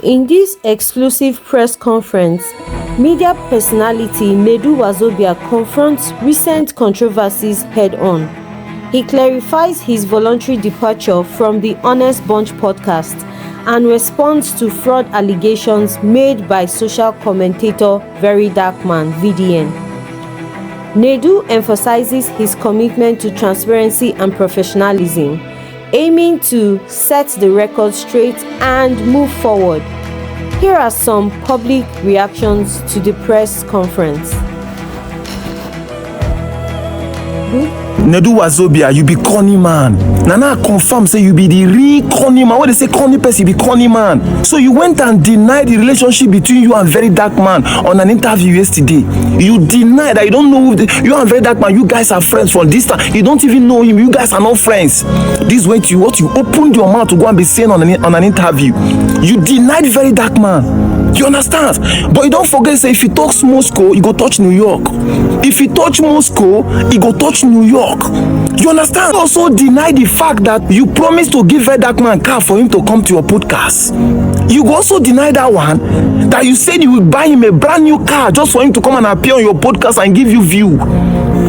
In this exclusive press conference, media personality Nedu Wazobia confronts recent controversies head-on. He clarifies his voluntary departure from the Honest Bunch podcast and responds to fraud allegations made by social commentator VeryDarkMan (VDM). Nedu emphasizes his commitment to transparency and professionalism, aiming to set the record straight and move forward. Here are some public reactions to the press conference. Nedu Wazobia, you be corny man. Nana confirm say you be the real corny man. When they say corny person, you be corny man. So you went and denied the relationship between you and VeryDarkMan on an interview yesterday. You denied that you don't know you and VeryDarkMan, you guys are friends from this time. You don't even know him. You guys are not friends. This went to what you opened your mouth to go and be saying on an interview. You denied VeryDarkMan. You understand? But you don't forget, say if you touch Moscow, you go touch New York. If you touch Moscow, you go touch New York. You understand? You also deny the fact that you promised to give VeryDarkMan a car for him to come to your podcast. You also deny that one, that you said you would buy him a brand new car just for him to come and appear on your podcast and give you view.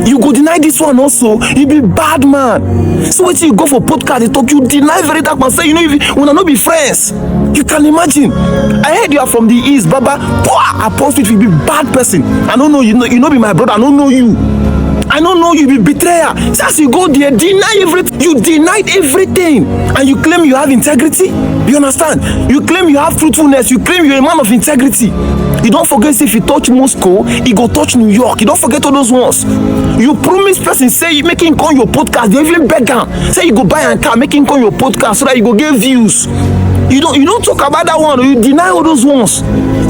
You go deny this one also. You be bad man. So wait till you go for podcast, they talk, you deny VeryDarkMan, say, you know, if we will not be friends. You can imagine. I heard you are from the East, Baba. I post it, you be bad person. I don't know, you know be my brother, I don't know you. I don't know, you be betrayer. Just you go there, deny everything. You denied everything. And you claim you have integrity. You understand? You claim you have truthfulness. You claim you're a man of integrity. You don't forget, if you touch Moscow, you go touch New York. You don't forget all those ones. You promise person, say, make him come your podcast. They even beg him. Say you go buy a car, make him come your podcast so that you go get views. You don't talk about that one. You deny all those ones.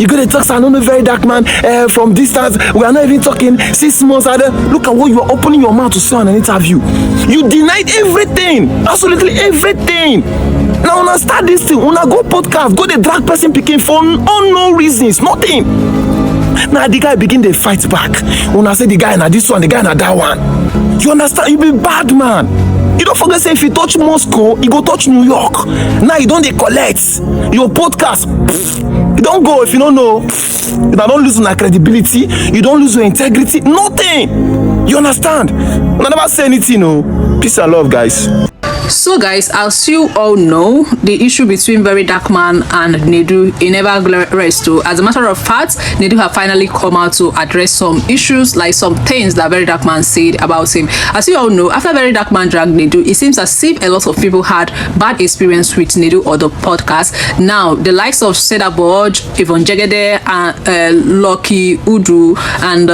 You go to talk, I don't know, VeryDarkMan, from distance. We are not even talking 6 months. Look at what you are opening your mouth to say on an interview. You denied everything. Absolutely everything. Now, when I start this thing, when I go podcast, go the drag person picking for no reasons, nothing. Now the guy begin to fight back. When I say the guy na this one, the guy na that one. You understand? You be bad man. You don't forget, say if you touch Moscow, you go touch New York. Now you don't collect your podcast. You don't go if you don't know. You don't lose your credibility. You don't lose your integrity. Nothing. You understand? I never say anything. No. Peace and love, guys. So guys, as you all know, the issue between VeryDarkMan and Nedu, it never rests. As a matter of fact, Nedu have finally come out to address some issues, like some things that VeryDarkMan said about him. As you all know, after VeryDarkMan dragged Nedu, it seems as if a lot of people had bad experience with Nedu or the podcast. Now, the likes of Seda Bodge, Yvonne Jegede, and Lucky Udu, and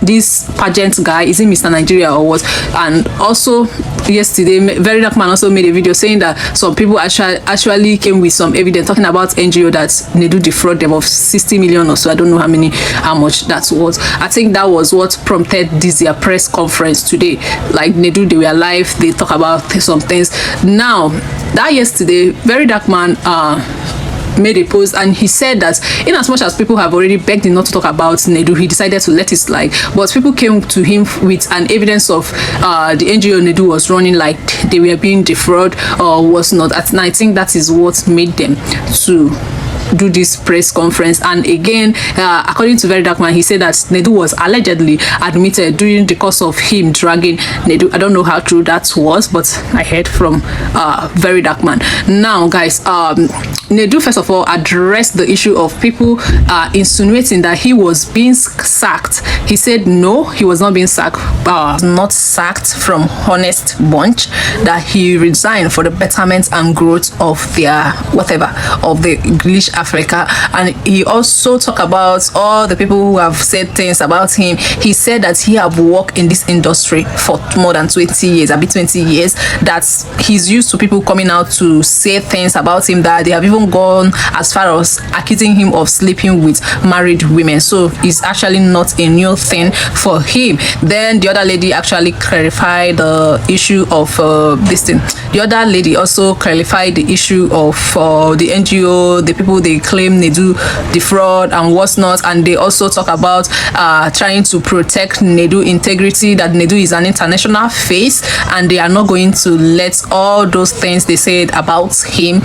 this pageant guy, is he Mr. Nigeria or what? And also yesterday, VeryDarkMan also made a video saying that some people actually came with some evidence talking about NGO that Nedu defrauded them of 60 million or so. I don't know how much that was. I think that was what prompted this their press conference today. Like Nedu, they were live, they talk about some things. Now, that yesterday, VeryDarkMan made a post and he said that in as much as people have already begged him not to talk about Nedu, he decided to let it slide. But people came to him with an evidence of the NGO Nedu was running, like they were being defrauded or was not. And I think that is what made them to do this press conference. And again, according to VeryDarkMan, he said that Nedu was allegedly admitted during the course of him dragging Nedu. I don't know how true that was, but I heard from VeryDarkMan. Now guys, Nedu first of all addressed the issue of people insinuating that he was being sacked. He said no, he was not being sacked, not sacked from Honest Bunch, that he resigned for the betterment and growth of their whatever, of the English Africa. And he also talked about all the people who have said things about him. He said that he have worked in this industry for more than 20 years, a bit 20 years, that he's used to people coming out to say things about him, that they have even gone as far as accusing him of sleeping with married women. So it's actually not a new thing for him. Then the other lady actually clarified the issue of this thing. The other lady also clarified the issue of the NGO, the people they claim they do defraud and what's not, and they also talk about trying to protect Nedu integrity, that Nedu is an international face, and they are not going to let all those things they said about him,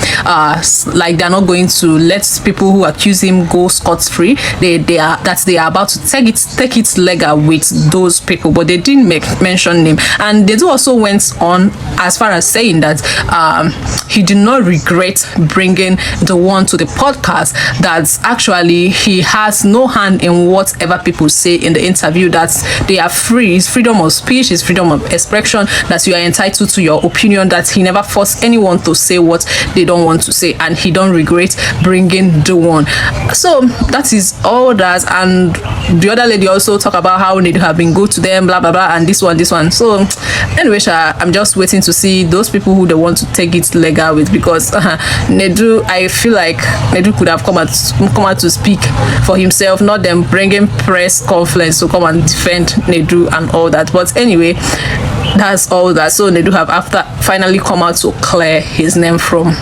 like they're not going to let people who accuse him go scot-free. They are about to take it legal with those people, but they didn't mention him. And they do also went on as far as saying that he did not regret bringing the one to the podcast, that actually he has no hand in whatever people say in the interview, that they are free. It's freedom of speech, it's freedom of expression, that you are entitled to your opinion, that he never forced anyone to say what they don't want to say, and he don't regret bringing the one. So that is all that. And the other lady also talk about how Nedu have been good to them, blah blah blah, and this one. So anyway, I'm just waiting to see those people who they want to take it legal with, because Nedu, I feel like Nedu could have come out to speak for himself, not them bringing press conference to come and defend Nedu and all that. But anyway, that's all that. So Nedu have after finally come out to clear his name from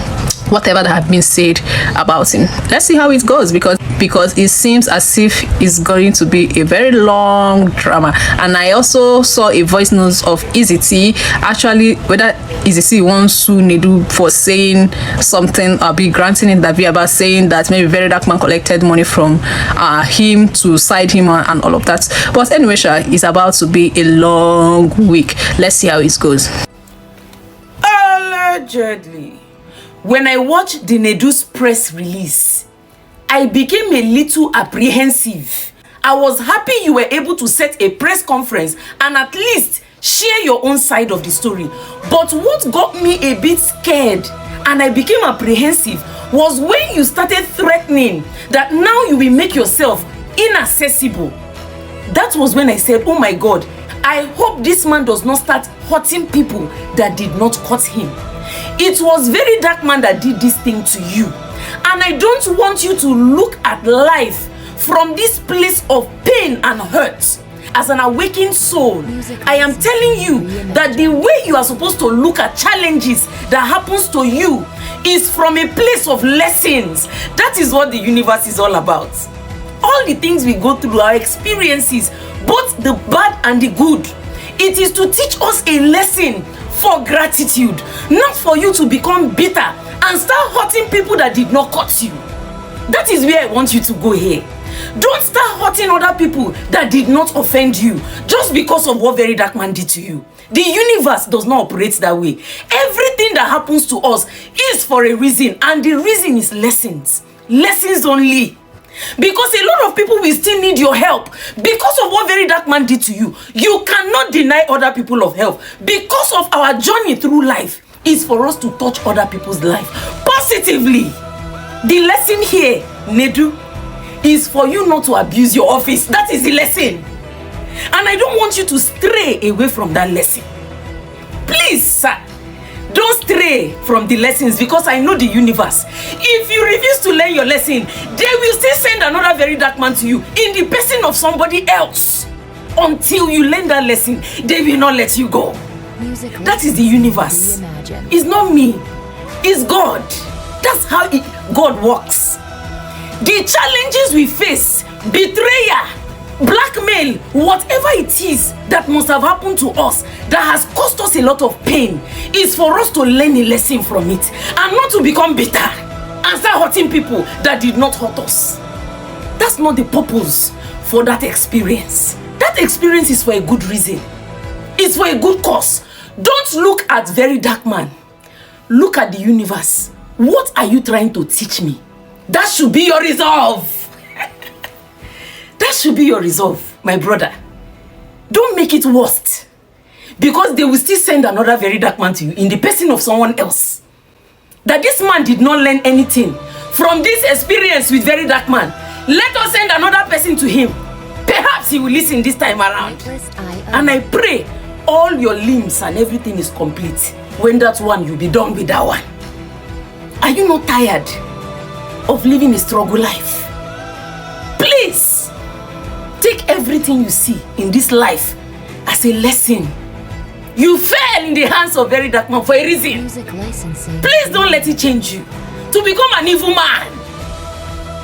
whatever that have been said about him. Let's see how it goes, because it seems as if it's going to be a very long drama. And I also saw a voice note of Easy T, actually whether Easy T wants to Nedu for saying something or be granting interview about saying that maybe VeryDarkMan collected money from him to side him and all of that. But anyway, it's about to be a long week. Let's see how it goes. Allegedly, when I watched the Nedu's press release, I became a little apprehensive. I was happy you were able to set a press conference and at least share your own side of the story. But what got me a bit scared and I became apprehensive was when you started threatening that now you will make yourself inaccessible. That was when I said, oh my God, I hope this man does not start hurting people that did not hurt him. It was VeryDarkMan that did this thing to you. And I don't want you to look at life from this place of pain and hurt. As an awakened soul, I am telling you that the way you are supposed to look at challenges that happens to you is from a place of lessons. That is what the universe is all about. All the things we go through, our experiences, both the bad and the good, it is to teach us a lesson for gratitude, not for you to become bitter and start hurting people that did not cut you. That is where I want you to go here. Don't start hurting other people that did not offend you just because of what VeryDarkMan did to you. The universe does not operate that way. Everything that happens to us is for a reason, and the reason is lessons. Lessons only. Because a lot of people will still need your help because of what VeryDarkMan did to you. You cannot deny other people of help. Because of our journey through life is for us to touch other people's life positively. The lesson here, Nedu, is for you not to abuse your office. That is the lesson. And I don't want you to stray away from that lesson. Please, sir, don't stray from the lessons, because I know the universe. If you refuse to learn your lesson, they will still send another VeryDarkMan to you in the person of somebody else. Until you learn that lesson, they will not let you go. That is the universe. It's not me. It's God. That's how God works. The challenges we face, betrayal, blackmail, whatever it is that must have happened to us that has cost us a lot of pain, is for us to learn a lesson from it and not to become bitter and start hurting people that did not hurt us. That's not the purpose for that experience. That experience is for a good reason. It's for a good cause. Don't look at VeryDarkMan. Look at the universe. What are you trying to teach me? That should be your resolve. That should be your resolve, my brother. Don't make it worse, because they will still send another VeryDarkMan to you in the person of someone else. That this man did not learn anything from this experience with VeryDarkMan. Let us send another person to him. Perhaps he will listen this time around. And I pray all your limbs and everything is complete. When that one, you'll be done with that one. Are you not tired of living a struggle life? Please take everything you see in this life as a lesson. You fell in the hands of VeryDarkMan for a reason. Please don't let it change you to become an evil man.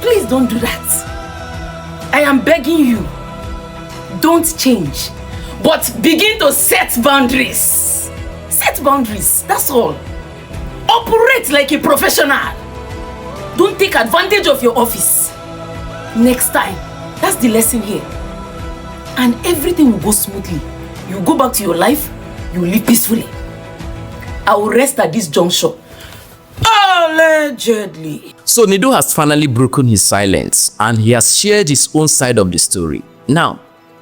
Please don't do that. I am begging you. Don't change. But begin to set boundaries. Set boundaries, that's all. Operate like a professional. Don't take advantage of your office. Next time, that's the lesson here. And everything will go smoothly. You go back to your life, you will live peacefully. I will rest at this juncture. Allegedly. So Nedu has finally broken his silence and he has shared his own side of the story. Now,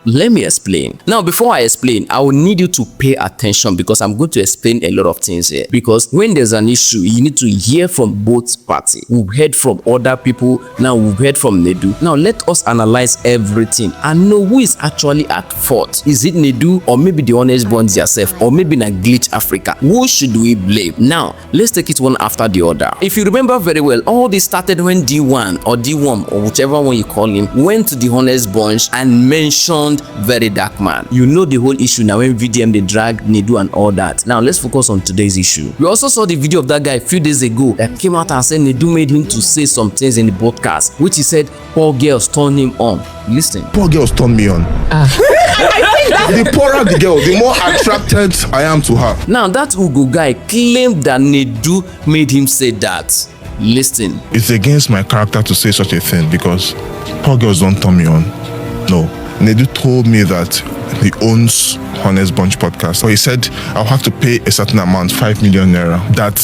let me explain. Now, before I explain, I will need you to pay attention because I'm going to explain a lot of things here. Because when there's an issue, you need to hear from both parties. We've heard from other people. Now we've heard from Nedu. Now let us analyze everything and know who is actually at fault. Is it Nedu or maybe the honest ones yourself or maybe na Glitch Africa? Who should we blame? Now, let's take it one after the other. If you remember very well, all this started when D1 or D1 or whichever one you call him went to the honest bunch and mentioned VeryDarkMan. You know the whole issue now when VDM they drag Nedu and all that. Now let's focus on today's issue. We also saw the video of that guy a few days ago that came out and said Nedu made him to say some things in the podcast, which he said poor girls turned him on. Listen. Poor girls turned me on. The poorer the girl, the more attracted I am to her. Now that Ugo guy claimed that Nedu made him say that. Listen. It's against my character to say such a thing because poor girls don't turn me on. No. Nedu told me that he owns Honest Bunch podcast. So he said I'll have to pay a certain amount, 5 million naira. That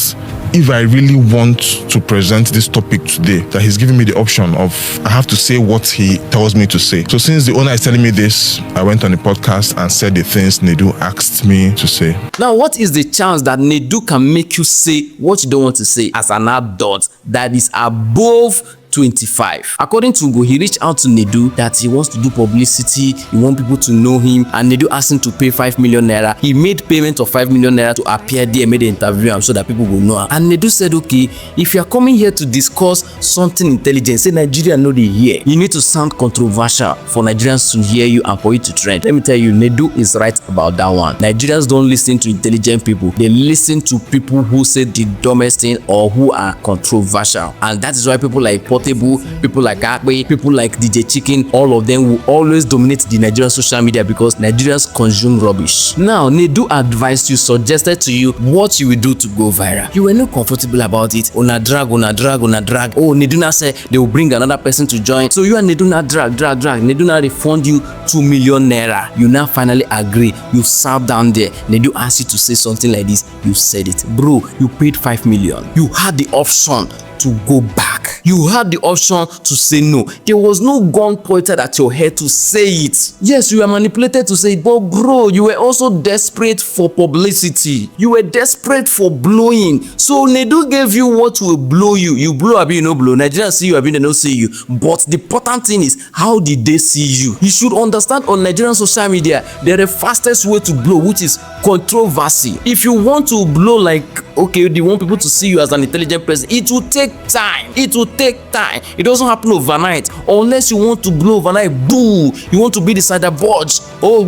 if I really want to present this topic today, that he's giving me the option of I have to say what he tells me to say. So since the owner is telling me this, I went on the podcast and said the things Nedu asked me to say. Now, what is the chance that Nedu can make you say what you don't want to say as an adult that is above 25? According to Ugo, he reached out to Nedu that he wants to do publicity, he wants people to know him, and Nedu asked him to pay 5 million naira. He made payment of 5 million naira to appear there, made the interview so that people will know him. And Nedu said, okay, if you are coming here to discuss something intelligent, say Nigeria know they hear, you need to sound controversial for Nigerians to hear you and for you to trend. Let me tell you, Nedu is right about that one. Nigerians don't listen to intelligent people, they listen to people who say the dumbest thing or who are controversial. And that is why people like people like Akbe, people like DJ Chicken, all of them will always dominate the Nigerian social media because Nigerians consume rubbish. Now, Nedu advised you, suggested to you what you will do to go viral. You were not comfortable about it. Una drag. Oh, Nedu now said they will bring another person to join. So you and Nedu now drag. Nedu now refund you 2 million naira. You now finally agree. You sat down there. Nedu asked you to say something like this. You said it. Bro, you paid 5 million. You had the option to go back. You had the option to say no. There was no gun pointed at your head to say it. Yes, you were manipulated to say it, but bro, you were also desperate for publicity. You were desperate for blowing. So Nedu gave you what will blow you. You blow, abi you no blow. Nigerians see you, abi they no see you. But the important thing is, how did they see you? You should understand on Nigerian social media, there is the fastest way to blow, which is controversy. If you want to blow like, okay, you want people to see you as an intelligent person, it will take time. It will take time. It doesn't happen overnight. Unless you want to blow overnight, boo, you want to be the cider budge. Oh,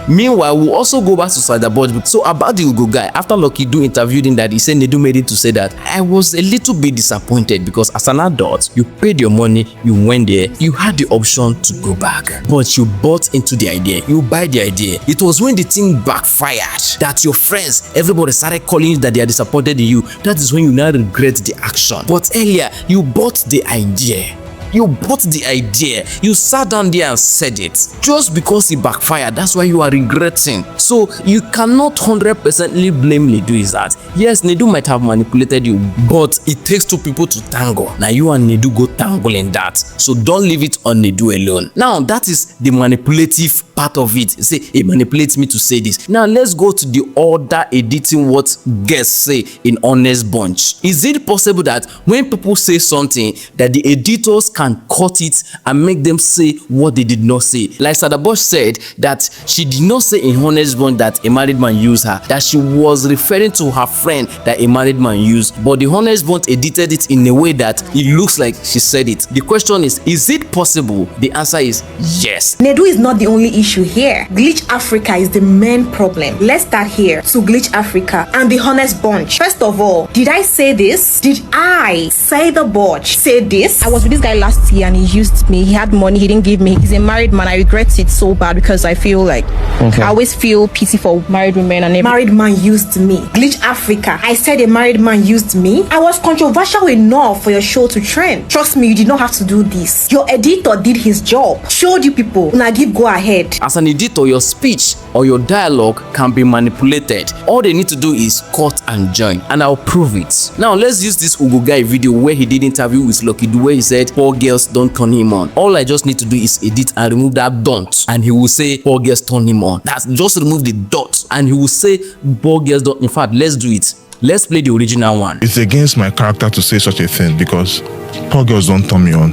meanwhile, we'll also go back to cider budge. So about the Ugo guy, after Lucky Do interviewed him that he said Nedu made it to say that, I was a little bit disappointed because as an adult, you paid your money, you went there, you had the option to go back, but you bought into the idea, you buy the idea. It was when the thing backfired that your friends, everybody started calling you that they are disappointed in you. That is when you now regret the action. But earlier, you bought the idea. You bought the idea. You sat down there and said it. Just because it backfired, that's why you are regretting. So you cannot 100% blame Nedu is that. Yes, Nedu might have manipulated you, but it takes two people to tangle. Now you and Nedu go tangle in that. So don't leave it on Nedu alone. Now that is the manipulative part of it. Say, it manipulates me to say this. Now let's go to the order editing what guests say in Honest Bunch. Is it possible that when people say something that the editors can cut it and make them say what they did not say? Like Sadabosh said that she did not say in Honest Bunch that a married man used her, that she was referring to her friend that a married man used, but the Honest Bunch edited it in a way that it looks like she said it. The question is it possible? The answer is yes. Nedu is not the only issue here. Glitch Africa is the main problem. Let's start here. To Glitch Africa and the Honest Bunch. First of all, did I say this? Did I say the bunch say this? I was with this guy last last year and he used me. He had money, he didn't give me. He's a married man. I regret it so bad because I feel like I always feel pity for married women and married man used me. Glitch Africa. I said a married man used me. I was controversial enough for your show to trend. Trust me, you did not have to do this. Your editor did his job. Showed you people. Now give go ahead. As an editor, your speech or your dialogue can be manipulated. All they need to do is cut and join, and I'll prove it. Now let's use this Ugo guy video where he did interview with Lucky Dube. He said poor girls don't turn him on. All I just need to do is edit and remove that dot, and he will say poor girls turn him on. That's just remove the dot, and he will say poor girls don't. In fact, let's do it. Let's play the original one. It's against my character to say such a thing because poor girls don't turn me on.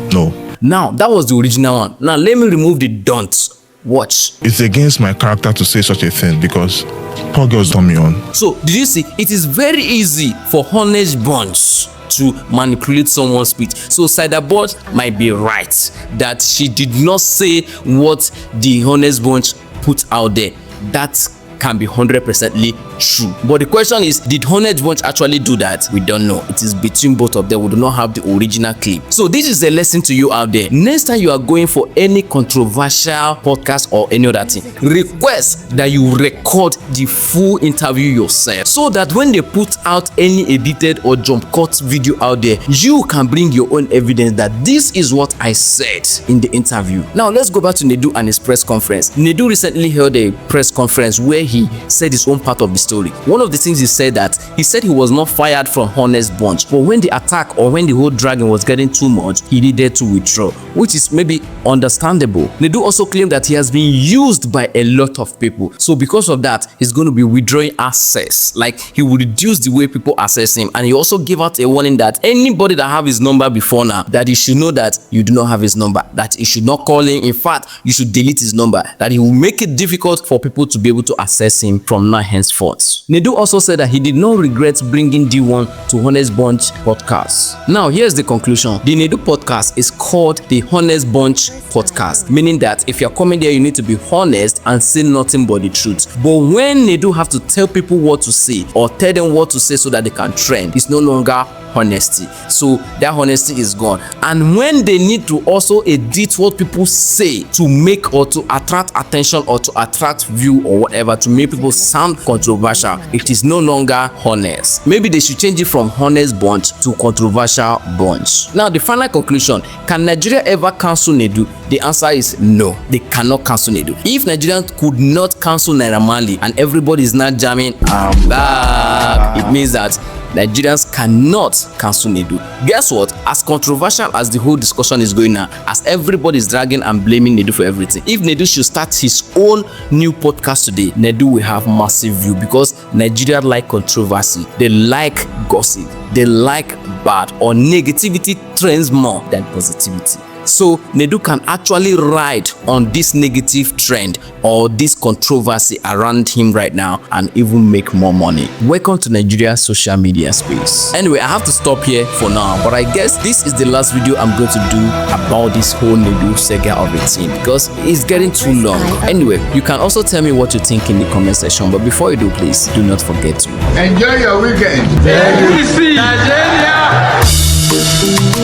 No. Now that was the original one. Now let me remove the don't. Watch. It's against my character to say such a thing because poor girls turn me on. So did you see? It is very easy for honest bunch to manipulate someone's speech. So Sidabot might be right that she did not say what the honest bunch put out there. That can be 100% true. But the question is, did Honest Bunch actually do that? We don't know. It is between both of them. We do not have the original clip. So this is a lesson to you out there. Next time you are going for any controversial podcast or any other thing, request that you record the full interview yourself, so that when they put out any edited or jump cut video out there, you can bring your own evidence that this is what I said in the interview. Now let's go back to Nedu and his press conference. Nedu recently held a press conference where he said his own part of the story. One of the things he said he was not fired from Honest Bunch, but when the attack or when the whole dragging was getting too much, he needed to withdraw, which is maybe understandable. Nedu also claimed that he has been used by a lot of people, so because of that, he's going to be withdrawing access. Like, he will reduce the way people access him, and he also gave out a warning that anybody that have his number before now, that he should know that you do not have his number, that he should not call him. In fact, you should delete his number, that he will make it difficult for people to be able to access him from now henceforth. Nedu also said that he did not regret bringing D1 to Honest Bunch podcast. Now here's the conclusion. The Nedu podcast is called the Honest Bunch podcast, meaning that if you're coming there, you need to be honest and say nothing but the truth. But when Nedu have to tell people what to say or tell them what to say so that they can trend, it's no longer honesty. So that honesty is gone. And when they need to also edit what people say to make or to attract attention or to attract view or whatever, to make people sound controversial, it is no longer honest. Maybe they should change it from Honest Bunch to Controversial Bunch. Now the final conclusion, can Nigeria ever cancel Nedu? The answer is no, they cannot cancel Nedu. If Nigerians could not cancel Naira Marley and everybody is not jamming I'm back, it means that Nigerians cannot cancel Nedu. Guess what? As controversial as the whole discussion is going now, as everybody is dragging and blaming Nedu for everything, if Nedu should start his own new podcast today, Nedu will have massive view, because Nigeria like controversy, they like gossip, they like bad or negativity trends more than positivity. So Nedu can actually ride on this negative trend or this controversy around him right now and even make more money. Welcome to Nigeria's social media space. Anyway, I have to stop here for now, but I guess this is the last video I'm going to do about this whole Nedu saga of a thing, because it's getting too long. Anyway, you can also tell me what you think in the comment section, but before you do, please do not forget to enjoy your weekend.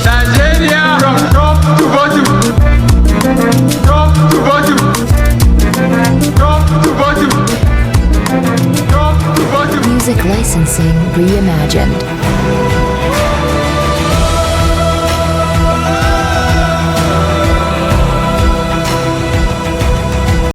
Nigeria from top to bottom. Top to bottom. Top to bottom. Top to bottom. Music licensing reimagined.